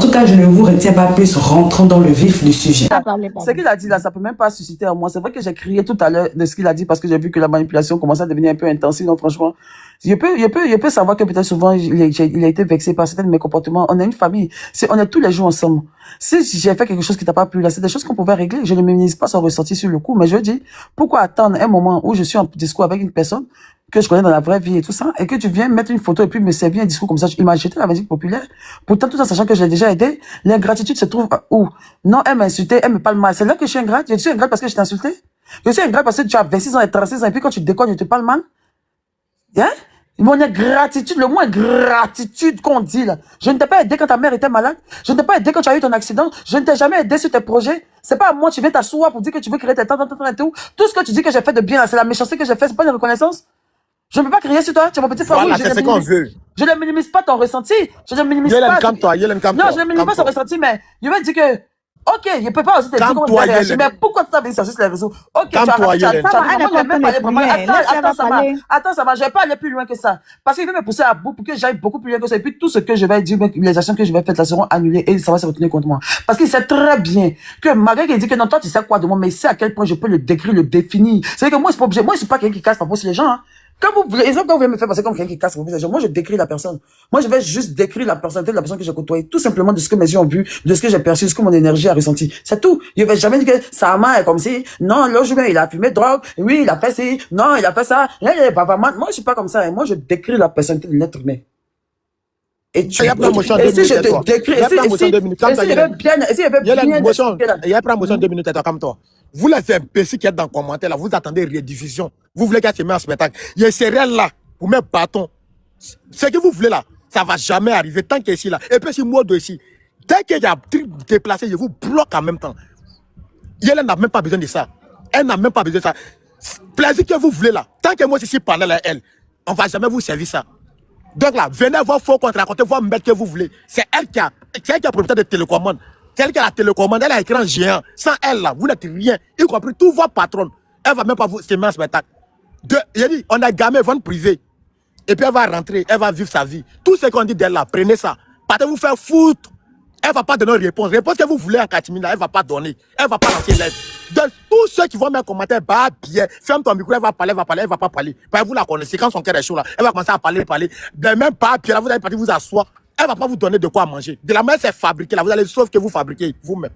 tout cas, je ne vous retiens pas plus, rentrons dans le vif du sujet. Ce qu'il a dit là, ça peut même pas susciter en moi. C'est vrai que j'ai crié tout à l'heure de ce qu'il a dit parce que j'ai vu que la manipulation commençait à devenir un peu intensive. Donc franchement, je peux savoir que peut-être souvent il a été vexé par certains de mes comportements. On est une famille. On est tous les jours ensemble. Si j'ai fait quelque chose qui t'a pas plu là, c'est des choses qu'on pouvait régler. Je ne minimise pas son ressenti sur le coup, mais je dis, pourquoi attendre un moment où je suis en discours avec une personne que je connais dans la vraie vie et tout ça, et que tu viens mettre une photo et puis me servir un discours comme ça. Il m'a jeté la musique populaire. Pourtant, tout en sachant que je l'ai déjà aidé, l'ingratitude se trouve où? Non, elle m'a insulté, elle me parle mal. C'est là que je suis ingrate. Je suis ingrate parce que je t'ai insulté. Je suis ingrate parce que tu as 26 ans et 36 ans, et puis quand tu déconnes, je te parle mal. Hein? Mon ingratitude, le mot ingratitude qu'on dit là. Je ne t'ai pas aidé quand ta mère était malade. Je ne t'ai pas aidé quand tu as eu ton accident. Je ne t'ai jamais aidé sur tes projets. C'est pas à moi, tu viens t'asseoir pour dire que tu veux créer tes temps et tout. Tout ce que tu dis que j'ai fait de bien là, c'est la méchanceté que j'ai fait, c'est pas une reconnaissance. Je ne peux pas crier sur toi, tu es mon petit frère. Voilà, Oui, c'est ce qu'on veut. je ne minimise pas ton ressenti. Je ne minimise pas. Calme-toi. Non, je ne minimise pas son ressenti, mais je veux dire que, ok, je ne peux pas aussi te dire comment je vais réagir, mais pourquoi tu t'as mis ça sur les réseaux? Ok, calme-toi, Attends, ça va, je vais pas aller plus loin que ça. Parce qu'il veut me pousser à bout pour que j'aille beaucoup plus loin que ça. Et puis tout ce que je vais dire, les actions que je vais faire là seront annulées et ça va se retourner contre moi. Parce qu'il sait très bien que malgré qu'il dit que non, toi tu sais quoi de moi, mais il sait à quel point je peux le décrire, le définir. C'est que moi, c'est pas obligé. Moi, je suis pas quelqu'un qui casse pas pour les gens, hein. Quand vous voulez, exemple, quand vous voulez me faire passer comme quelqu'un qui casse vos visages, moi je décris la personne. Moi je vais juste décrire la personnalité de la personne que j'ai côtoyée, tout simplement de ce que mes yeux ont vu, de ce que j'ai perçu, de ce que mon énergie a ressenti. C'est tout. Je vais jamais dire que Sama est comme si, non, l'autre jour, il a fumé de drogue, oui, il a fait ci, non, il a fait ça, moi je suis pas comme ça, et moi je décris la personnalité de l'être humain. Et tu, il y a plein de motion et si je te décris, il y a plein de motion 2 minutes à toi, comme toi. Vous les imbéciles qui êtes dans le commentaire là, vous attendez rediffusion. Vous voulez qu'elle se mette en spectacle. Il y a un céréales là, pour mettre bâton. Ce que vous voulez là, ça va jamais arriver tant qu'il est ici là. Et puis si moi de ici, dès qu'il y a un truc déplacé, je vous bloque en même temps. Elle n'a même pas besoin de ça. Elle n'a même pas besoin de ça. Plaisir que vous voulez là, tant que moi ici parler à elle, on va jamais vous servir ça. Donc là, venez voir faux contre raconter, voir mettre que vous voulez. C'est elle qui a propriétaire de télécommande. Celle qui a la télécommande, elle a un écran géant. Sans elle, là, vous n'êtes rien. Y compris tous vos patrons. Elle va même pas vous se mettre en spectacle. J'ai dit, on a gamé, vente privée. Et puis elle va rentrer, elle va vivre sa vie. Tout ce qu'on dit d'elle là, prenez ça. Partez vous faire foutre. Elle va pas donner une réponse. Réponse que vous voulez en Katimina, elle va pas donner. Elle va pas lancer l'aide. Donc, tous ceux qui vont mettre un commentaire, bah, bien, ferme ton micro, elle va parler, elle va pas parler. Bah, vous la connaissez, quand son cœur est chaud là, elle va commencer à parler. De même pas, puis là, vous allez partir vous asseoir. Elle va pas vous donner de quoi manger. De la manière c'est fabriqué là, vous allez sauf que vous fabriquez vous-même.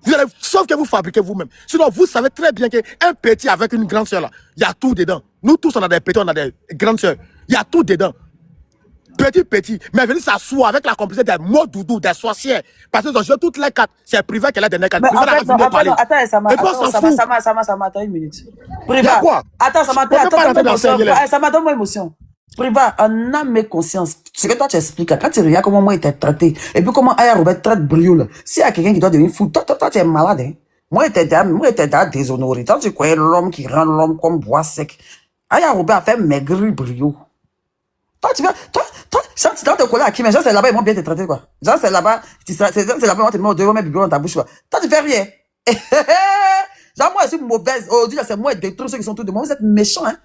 Vous allez sauf que vous fabriquez vous-même. Sinon, vous savez très bien qu'un petit avec une grande soeur là, il y a tout dedans. Nous tous on a des petits, on a des grandes soeurs. Il y a tout dedans. Petit. Mais venir s'asseoir avec la complicité des mots doudou, des sorcières. Parce que dans toutes les quatre, c'est privé qu'elle a donné quatre. Mais en fait, attends, ça m'a une minute. Priva. Quoi? Attends, ça m'a donné mon émotion. Priva, en âme et conscience, ce que toi tu expliques, quand tu regardes comment moi il était traité, et puis comment Aya Robert traite Brioule, s'il y a quelqu'un qui doit devenir fou, toi tu es malade, hein. Moi il était déshonoré. Toi tu croyais l'homme qui rend l'homme comme bois sec. Aya Robert a fait maigrir Brioule. Toi, quand tu dois te coller à qui, mais genre c'est là-bas, ils vont bien te traiter, quoi. Genre c'est là-bas, c'est là-bas, ils vont te mettre deux mettre biberon dans ta bouche, quoi. Toi tu fais rien. Genre moi je suis mauvaise, aujourd'hui c'est moi et détruire ceux qui sont autour de moi, vous êtes méchants, hein.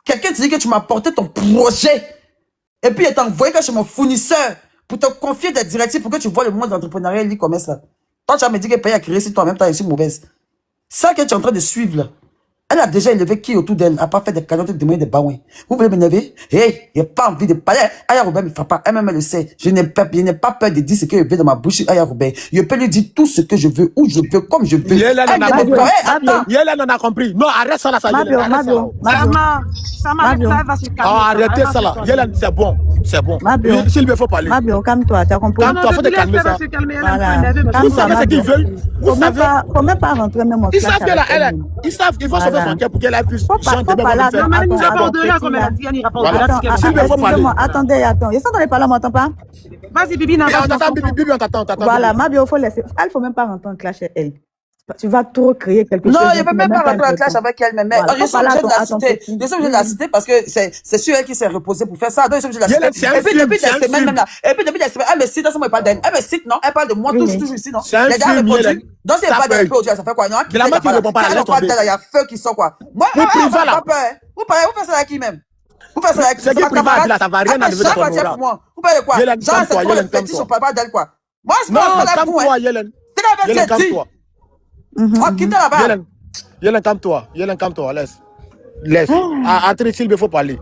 Quelqu'un te dit que tu m'as apporté ton projet. Et puis, il t'a envoyé chez mon fournisseur pour te confier des directives pour que tu vois le monde d'entrepreneuriat et l'e-commerce là. Toi, tu vas me dire que paye à créer si toi-même, tu es mauvaise. Ça que tu es en train de suivre là. Elle a déjà élevé qui autour d'elle, a pas fait des canottes de moyens de baouins. Vous voulez m'énerver? Hey, il n'y a pas envie de parler. Aya Robert ne me fera pas. Elle-même, elle le sait. Je n'ai pas peur de dire ce que je veux dans ma bouche. Aya Robert. Je peux lui dire tout ce que je veux, où je veux, comme je veux. Yéla n'en a compris. Non, arrête ça là, ça. Arrêtez ça là. Yéla, c'est bon. C'est bon. S'il me faut parler. Mabio, calme-toi. Tu as compris? Calme-toi, faut te calmer ça. Vous savez ce qu'ils veulent? Vous savez? Faut même pas rentrer même en classe. Ils savent qu'elle a, ils savent qu'il faut sauver son cœur pour qu'elle puisse chanter même en fait. Non, mais il pas au-delà, comme elle a dit, il n'ira pas au-delà. S'il me faut parler. Attendez. Ils sont dans les parler, on m'entend pas? Vas-y, Bibi, on t'attend, Bibi, on t'attend. Voilà, Mabio, il faut laisser. Elle, faut même pas rentrer en clash, elle. Tu vas trop créer quelque chose. Non, je ne peux même pas rentrer en clash avec elle, mais je suis obligée de la citer. Je suis obligée de la citer parce que c'est sur elle qui s'est reposée pour faire ça. Donc, je suis obligée de la citer. Et puis, depuis des semaines, même là. Et puis, depuis des semaines, elle me cite, elle parle d'elle. Elle me cite, non? Elle parle de moi toujours ici, non? C'est un film, donc, c'est pas d'elle, ça fait quoi? Non? De la main qui ne répond pas à la lettre. Il y a feu qui sort, quoi. Moi, je n'ai pas peur. Vous faites ça avec qui même? Vous faites ça avec qui? C'est qui privé là, ça va rien enlever de ton aura. Vous parlez quoi? Genre, c'est trop le fétiche, on parle pas d'elle, quoi. Moi, c'est Non, pas la fou, calme-toi, hein. Yelen. T'es là, Yelen, même, calme-toi. Oh, quitte là-bas. Yelen, calme-toi. Yelen, calme-toi, laisse. Laisse. À Tritil, il faut parler.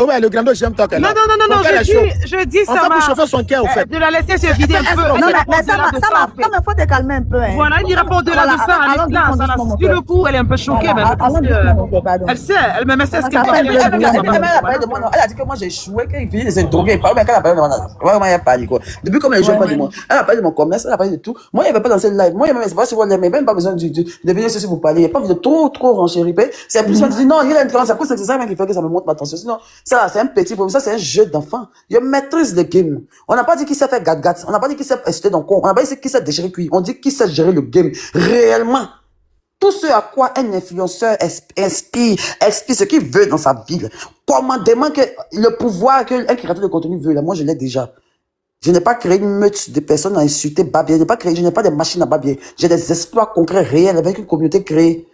Oh, ouais, le grand j'aime toi qu'elle Non, a. je dis On ça fait m'a... pour chauffer son cœur, au fait. De la laisser se vider un peu. Non, mais ça m'a, il faut te calmer un peu. Hein. Voilà, il n'ira pas au-delà de ça. Allons doucement, Sur le coup, elle est un peu choquée. Voilà, allons doucement, mon frère, pardon. Elle sait, elle me met ça. Elle a parlé de moi, non. Elle a dit que moi j'ai échoué, qu'il finit de se droguer. Pas même qu'elle a parlé de moi. Vraiment, elle a parlé, quoi. Depuis comme les gens parlent de moi. Elle a parlé de mon commerce, elle a parlé de tout. Moi, il n'y avait pas dans cette live. Moi, il n'y avait pas si vous l'aimez, même pas besoin de venir ceci pour parler. Il n'y a pas besoin de trop renchérir. C'est plus, on dit non, il y a une différence. C'est ça même qui fait que ça me montre ma tension. Sinon, ça, c'est un petit problème. Ça, c'est un jeu d'enfant. Il maîtrise le game. On n'a pas dit qu'il sait faire gat-gat. On n'a pas dit qu'il sait acheter dans le con. On n'a pas dit qu'il sait déchirer cuit. On dit qu'il sait gérer le game. Réellement. Tout ce à quoi un influenceur inspire ce qu'il veut dans sa vie. Commandément que le pouvoir qu'un créateur de contenu veut, là, moi, je l'ai déjà. Je n'ai pas créé une meute de personnes à insulter Babien. Je n'ai pas des machines à Babien. J'ai des exploits concrets réels avec une communauté créée.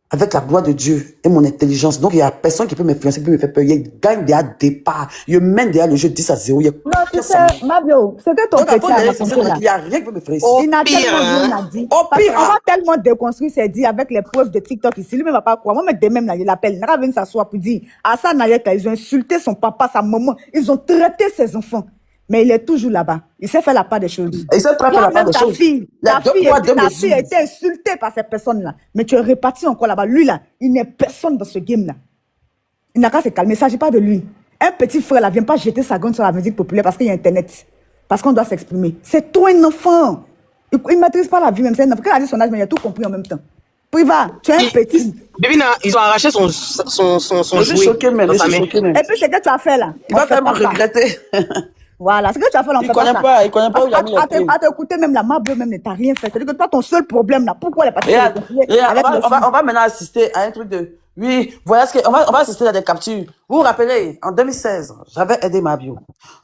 Avec la gloire de Dieu et mon intelligence. Donc, il y a personne qui peut m'influencer, qui peut me faire peur. Il gagne déjà départ. Il mène déjà le jeu 10 à 0. Non, tu sais, Mabio, c'est que ton petit a raconté là. Il n'y a rien qui peut me faire ici. Il n'a tellement bien dit. Au pire. On va tellement déconstruire ses dits avec les preuves de TikTok ici. Lui, il ne va pas croire. Moi, dès même, là, il l'appelle. Il n'a pas venu s'asseoir pour dire, Hassan Nayek, ils ont insulté son papa, sa maman. Ils ont traité ses enfants. Mais il est toujours là-bas. Il sait faire la part des choses. Il sait faire la part des choses. Ta fille a été insultée par ces personnes-là. Mais tu es réparti encore là-bas. Lui, là, il n'est personne dans ce game-là. Il n'a qu'à se calmer. Il ne s'agit pas de lui. Un petit frère, là, vient pas jeter sa gomme sur la musique populaire parce qu'il y a Internet. Parce qu'on doit s'exprimer. C'est toi un enfant. Il ne maîtrise pas la vie même. C'est un enfant. Quand il a dit son âge, mais il a tout compris en même temps. Priva, tu es un petit. Bébina, ils ont arraché son jouet. Je suis choqué, mais je suis choqué, même. Et puis, c'est que tu as fait là. Il va tellement regretter. Voilà, c'est que tu as fait l'enfer. Il connaît pas où il a mis les pieds. À t'écouter, même la Mabio, même ne t'a rien fait. C'est-à-dire que toi, ton seul problème là, pourquoi elle est partie? On va maintenant assister à un truc de. Oui, voilà on va assister à des captures. Vous vous rappelez, en 2016, j'avais aidé Mabio.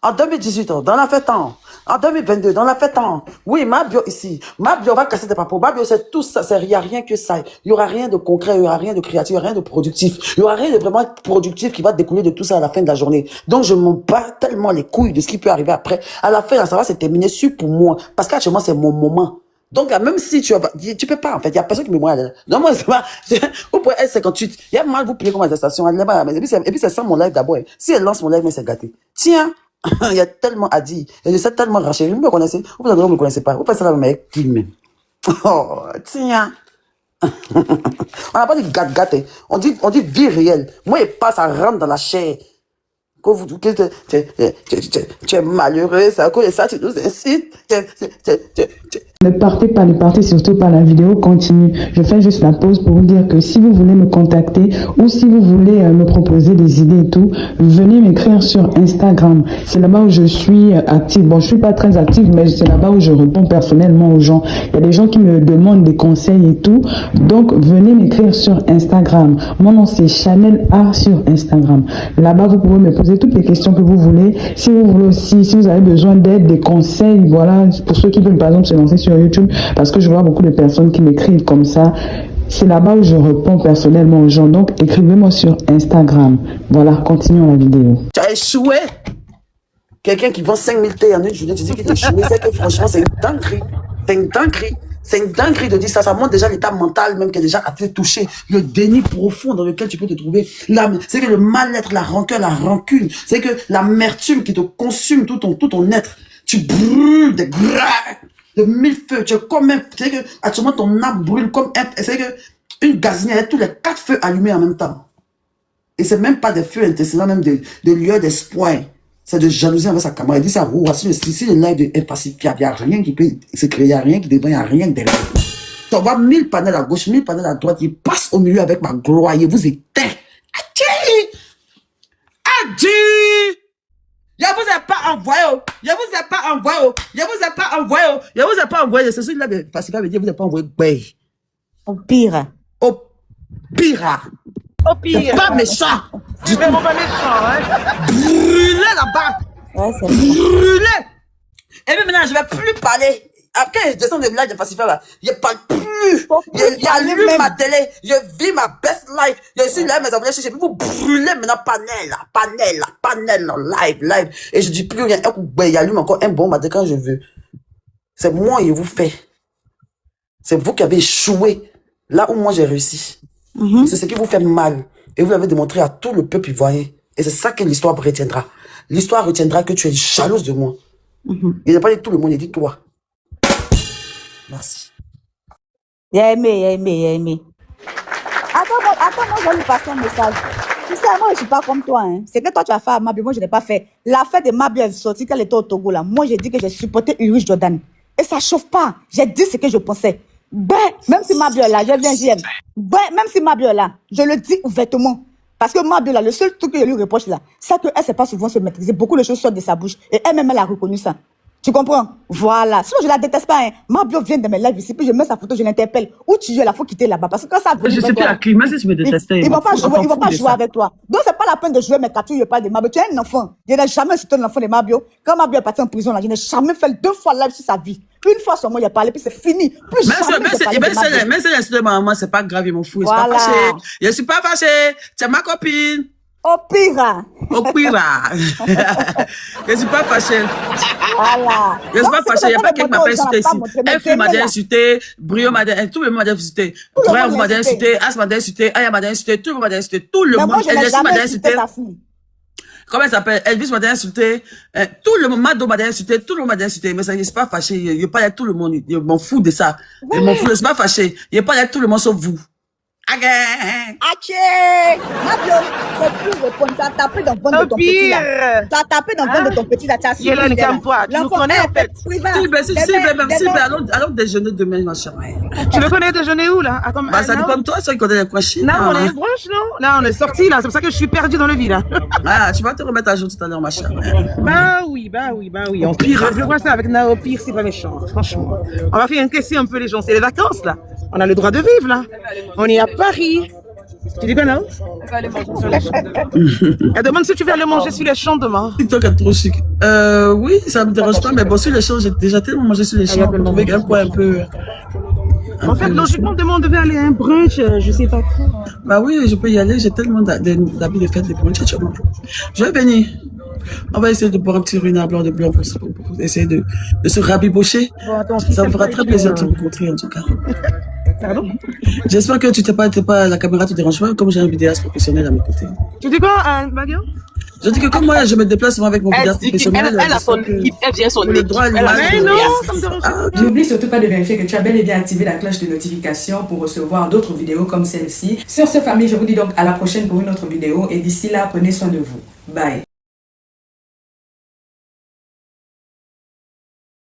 En 2018, dans la fête temps. En 2022, dans la fête temps. Oui, Mabio ici. Mabio va casser des papos. Mabio, c'est tout ça. Il n'y a rien que ça. Il n'y aura rien de concret, il n'y aura rien de créatif, il n'y aura rien de productif. Il n'y aura rien de vraiment productif qui va découler de tout ça à la fin de la journée. Donc, je m'en bats tellement les couilles de ce qui peut arriver après. À la fin, ça va se terminer sur pour moi. Parce qu'actuellement, c'est mon moment. Donc, là, même si tu peux pas, en fait, il y a personne qui me voit là. Non, moi, c'est pas, vous pouvez être 58. Il y a mal, vous pliez comme arrestation. Et puis, c'est ça mon live d'abord. Si elle lance mon live, mais c'est gâté. Tiens, il y a tellement à dire. Et je sais tellement racheter. Vous me connaissez. Vous ne me connaissez pas. Vous pensez là, mais qui même? Oh, tiens. On n'a pas dit gâte. On dit vie réelle. Moi, il passe à rentrer dans la chair. Tu es malheureux, c'est à cause de ça, tu nous incites. Ne partez surtout pas, la vidéo continue. Je fais juste la pause pour vous dire que si vous voulez me contacter ou si vous voulez me proposer des idées et tout, venez m'écrire sur Instagram. C'est là-bas où je suis active. Bon, je suis pas très active, mais c'est là-bas où je réponds personnellement aux gens. Il y a des gens qui me demandent des conseils et tout. Donc, venez m'écrire sur Instagram. Mon nom, c'est Chanel A sur Instagram. Là-bas, vous pouvez me poser toutes les questions que vous voulez. Si vous voulez aussi, si vous avez besoin d'aide, des conseils, voilà, pour ceux qui veulent par exemple se lancer sur YouTube, parce que je vois beaucoup de personnes qui m'écrivent comme ça. C'est là-bas où je réponds personnellement aux gens. Donc, écrivez-moi sur Instagram. Voilà, continuons la vidéo. Tu as échoué. Quelqu'un qui vend 5000 thés en une journée, tu dis qu'il a échoué. C'est que franchement, c'est une dinguerie. C'est une dinguerie. C'est une dinguerie de dire ça. Ça montre déjà l'état mental même qui est déjà à te toucher. Le déni profond dans lequel tu peux te trouver. C'est que le mal-être, la rancœur, la rancune. C'est que l'amertume qui te consume tout ton être. Tu brûles de mille feux. Tu es comme un... C'est que actuellement ton âme brûle comme un... C'est que une gazinière avec tous les 4 feux allumés en même temps. Et c'est même pas des feux intestinaux, même de lueur d'espoir. C'est de jalousie avec sa caméra. Il dit ça, si le live est pacifié, il n'y a rien qui peut se créer, il n'y a rien qui débranche, il n'y a rien derrière. Tu vois 1000 panels à gauche, 1000 panels à droite, il passe au milieu avec ma gloire, il vous éteint. Adi! Je vous ai pas envoyé. Je vous ai pas envoyé. Je vous ai pas envoyé. Je vous ai pas envoyé. C'est celui-là de pacifié, je vous ai pas envoyé. Au pire. Au pire. Au pire. Pas méchant. Tu fais pas méchant, hein? Brûlé là-bas. Ouais, c'est brûlé. Et puis maintenant, je vais plus parler. Après, je descends de village de Pacifica là. Je parle plus. Il allume ma télé. Je vis ma best life. Je suis là, mes abonnés, je vais vous brûler maintenant, panel, live. Et je dis plus rien. Il allume encore un bon matin quand je veux. C'est moi, il vous fait. C'est vous qui avez échoué là où moi j'ai réussi. C'est ce qui vous fait mal. Et vous l'avez démontré à tout le peuple ivoirien. Et c'est ça que l'histoire retiendra. L'histoire retiendra que tu es jalouse de moi. Il n'a pas dit tout le monde, il dit toi. Merci. Il a aimé. Attends, moi, je vais lui passer un message. Tu sais, moi, je ne suis pas comme toi. Hein. C'est que toi, tu as fait à Mabio, moi, je n'ai pas fait. L'affaire de Mabio est sortie quand elle était au Togo. Là. Moi, j'ai dit que j'ai supporté Ulrich Jordan. Et ça ne chauffe pas. J'ai dit ce que je pensais. Ben, même si Mabio est là, je viens, j'aime. Ben, même si Mabio est là, je le dis ouvertement. Parce que Mabio, là, le seul truc que je lui reproche, là, c'est qu'elle ne sait pas souvent se maîtriser. Beaucoup de choses sortent de sa bouche. Et elle-même, elle a reconnu ça. Tu comprends? Voilà. Sinon, je la déteste pas. Hein. Mabio vient de mes lives ici, puis je mets sa photo, je l'interpelle. Où tu es là, faut quitter là-bas. Parce que quand ça... Je sais plus à qui, mais si tu me détestais. Ils vont pas jouer avec toi. Donc, c'est pas la peine de jouer mes captures, je parle de Mabio. Tu es un enfant. Je n'ai jamais soutenu l'enfant de Mabio. Quand Mabio est parti en prison, là, je n'ai jamais fait 2 fois live sur sa vie. Une fois seulement, il a parlé, puis c'est fini. Plus mais c'est l'insulte de ma maman, c'est pas grave, ils m'en foutent. Voilà. Je suis pas fâché. C'est ma copine. Au pire. Je suis pas fâché. Voilà. Je suis pas fâché. Il n'y a pas quelqu'un qui m'a insulté ici. Un fille m'a insulté, Brio m'a insulté, tout le monde m'a insulté. Frère m'a insulté, As m'a insulté, Aya m'a insulté, tout le monde m'a insulté, tout le monde. Elvis m'a insulté. Comment elle s'appelle? Elvis m'a insulté, tout le monde, Mado m'a insulté, tout le monde m'a insulté. Mais ça, je suis pas fâché. Il n'y a pas tout le monde. Je m'en fous de ça. Je m'en fous. Je suis pas fâché. Il n'y a pas tout le monde sauf vous. Mabio, c'est plus répondre. Tu as tapé dans le ventre de ton petit là. Tu as tapé dans le ventre de ton petit là. Tu as su. Tu me connais en fait. Allons déjeuner demain, ma chère. Tu me connais déjeuner où là? Attends, bah, ça dépend de toi, ça, il connaît quoi chier. Non, on est proche, non? Là, on est sortis là. C'est pour ça que je suis perdu dans le vide là. Ah, tu vas te remettre à jour tout à l'heure, ma chère. Bah oui. On pire. Je vois ça avec Nao pire, c'est pas méchant, franchement. On va faire encaisser un peu les gens. C'est les vacances là. On a le droit de vivre là. On est à Paris. Tu dis quoi, Nao? Elle demande si tu veux aller manger sur les champs demain. TikTok est trop chic. Oui, ça me dérange pas, mais bon, sur les champs, j'ai déjà tellement mangé sur les champs. On peut trouver un coin un peu. En fait, logiquement, demain, on devait aller à un brunch, je sais pas trop. Bah oui, je peux y aller. J'ai tellement d'amis de faire des brunchs. Je vais venir. On va essayer de boire un petit ruinard blanc de blanc pour essayer de se rabibocher. Bon, attends, ça me fera très plaisir de te rencontrer, en tout cas. Pardon? J'espère que tu t'es pas, la caméra te dérange pas, comme j'ai un vidéaste professionnel à mes côtés. Tu dis quoi, Bagio? Je dis que comme moi, je me déplace souvent avec mon vidéaste professionnel. Elle a son équipe, elle vient son équipe. Mais non, ça me dérange pas. N'oublie surtout pas de vérifier que tu as bel et bien activé la cloche de notification pour recevoir d'autres vidéos comme celle-ci. Sur ce, famille, je vous dis donc à la prochaine pour une autre vidéo. Et d'ici là, prenez soin de vous. Bye.